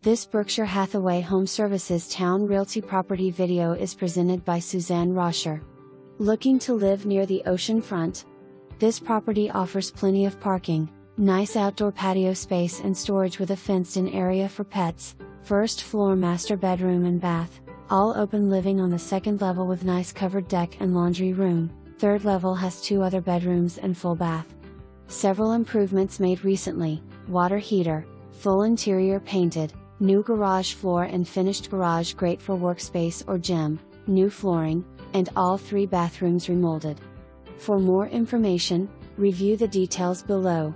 This Berkshire Hathaway HomeServices Towne Realty property video is presented by Suzanne Roscher. Looking to live near the oceanfront? This property offers plenty of parking, nice outdoor patio space and storage with a fenced-in area for pets, first floor master bedroom and bath, all open living on the second level with nice covered deck and laundry room. Third level has 2 other bedrooms and full bath. Several improvements made recently: water heater, full interior painted, new garage floor and finished garage great for workspace or gym, new flooring, and all 3 bathrooms remolded. For more information, review the details below.